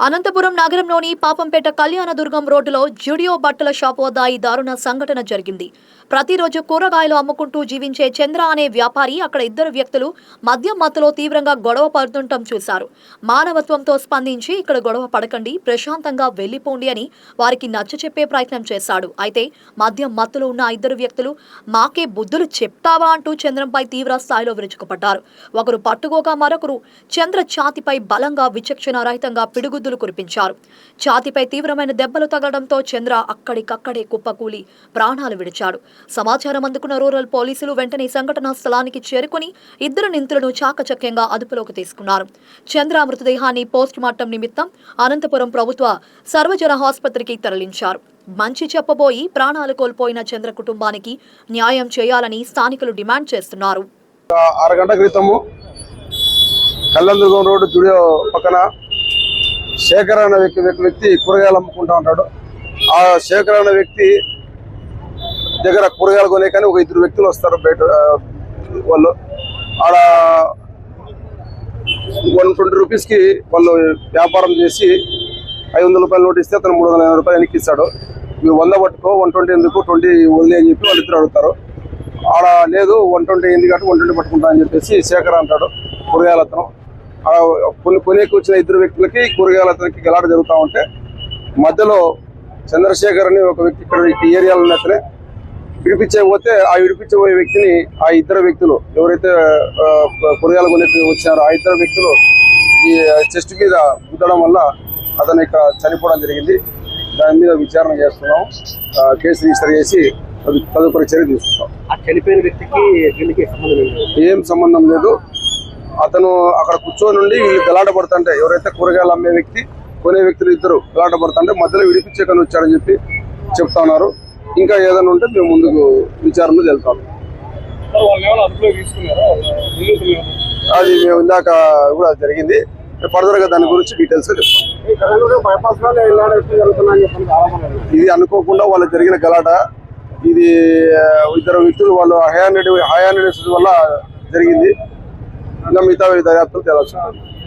అనంతపురం నగరంలోని పాపంపేట కళ్యాణదుర్గం రోడ్డులో జుడియో బట్టల షాప్ వద్ద ఈ దారుణ సంఘటన జరిగింది. ప్రతిరోజు కూరగాయలు అమ్ముకుంటూ జీవించే చంద్ర అనే వ్యాపారి అక్కడ ఇద్దరు వ్యక్తులు మద్యం మత్తులో తీవ్రంగా గొడవ పడుతుండటం చూశారు. మానవత్వంతో స్పందించి ఇక్కడ గొడవ పడకండి, ప్రశాంతంగా వెళ్లిపోండి అని వారికి నచ్చచెప్పే ప్రయత్నం చేశాడు. అయితే మద్యం మత్తులో ఉన్న ఆ ఇద్దరు వ్యక్తులు మాకే బుద్ధులు చెప్తావా అంటూ చంద్రంపై తీవ్ర స్థాయిలో విరుచుకుపడ్డారు. ఒకరు పట్టుకోగా మరొకరు చంద్ర ఛాతిపై బలంగా విచక్షణ రహితంగా పిడుగుద్దులు కురిపించారు. ఛాతిపై తీవ్రమైన దెబ్బలు తగలడంతో చంద్ర అక్కడికక్కడే కుప్పకూలి ప్రాణాలు విడిచాడు. సమాచారం అందుకున్న రూరల్ పోలీసులు వెంటనే సంఘటనా స్థలానికి చేరుకుని ఇద్దరు నిందితులను చాకచక్యంగా అదుపులోకి తీసుకున్నారు. చంద్ర మృతదేహాన్ని పోస్టుమార్టం నిమిత్తం అనంతపురం ప్రభుత్వ సర్వజన ఆసుపత్రికి తరలించారు. మంచి చెప్పబోయి ప్రాణాలు కోల్పోయిన చంద్ర కుటుంబానికి న్యాయం చేయాలని స్థానికులు డిమాండ్ చేస్తున్నారు. 6 గంటల క్రితము కళ్యాణదుర్గం రోడ్డు జుడియో పక్కన శేఖర్ అనే వ్యక్తి కూరగాయలు అమ్ముకుంటా ఉంటాడు. ఆ శేఖర్ అనే వ్యక్తి దగ్గర కూరగాయలు కొనే కానీ ఒక ఇద్దరు వ్యక్తులు వస్తారు. బయట వాళ్ళు ఆడ 120 రూపీస్కి వాళ్ళు వ్యాపారం చేసి 500 రూపాయలు నోట్ ఇస్తే అతను 380 రూపాయలు వెనక్కి ఇస్తాడు. మీరు 100 పట్టుకో, 120 ఎందుకు, 20 వదిలే అని చెప్పి వాళ్ళు ఇద్దరు అడుగుతారు. ఆడ లేదు 120 ఎందుకు అంటే 120 పట్టుకుంటా అని చెప్పేసి శేఖర్ అంటాడు. కూరగాయల అతను కొనేకి వచ్చిన ఇద్దరు వ్యక్తులకి కూరగాయల అతనికి గలాట జరుగుతూ ఉంటే మధ్యలో చంద్రశేఖర్ అని ఒక వ్యక్తి ఇక్కడ ఈ ఏరియాలో ఉన్నతనే విడిపించకపోతే ఆ విడిపించబోయే వ్యక్తిని ఆ ఇద్దరు వ్యక్తులు ఎవరైతే కూరగాయలు కొనేకి వచ్చారో ఆ ఇద్దరు వ్యక్తులు ఈ చెస్ట్ మీద గుద్దడం వల్ల అతను ఇక్కడ చనిపోవడం జరిగింది. దాని మీద విచారణ చేస్తున్నాం. కేసు రిజిస్టర్ చేసి తదుపరి చర్య తీసుకుంటాం. చనిపోయిన వ్యక్తికి ఏం సంబంధం లేదు. అతను అక్కడ కూర్చొని నుండి వీళ్ళు గలాట పడుతుంటే ఎవరైతే కూరగాయలు అమ్మే వ్యక్తి కొనే వ్యక్తులు ఇద్దరు గలాట పడుతుంటే మధ్యలో విడిపించే కానీ వచ్చారని చెప్పి చెప్తా ఉన్నారు. ఇంకా ఏదైనా ఉంటే మేము ముందుకు విచారణలో వెళ్తాం. అది మేము ఇందాక కూడా జరిగింది. ఫర్దర్గా దాని గురించి డీటెయిల్స్ చెప్తాం. ఇది అనుకోకుండా వాళ్ళకి జరిగిన గలాట. ఇది ఇద్దరు వ్యక్తులు వాళ్ళు హయానిటీ వల్ల జరిగింది. ఇంకా మిగతా దర్యాప్తులు తేలాల్సి ఉంటుంది.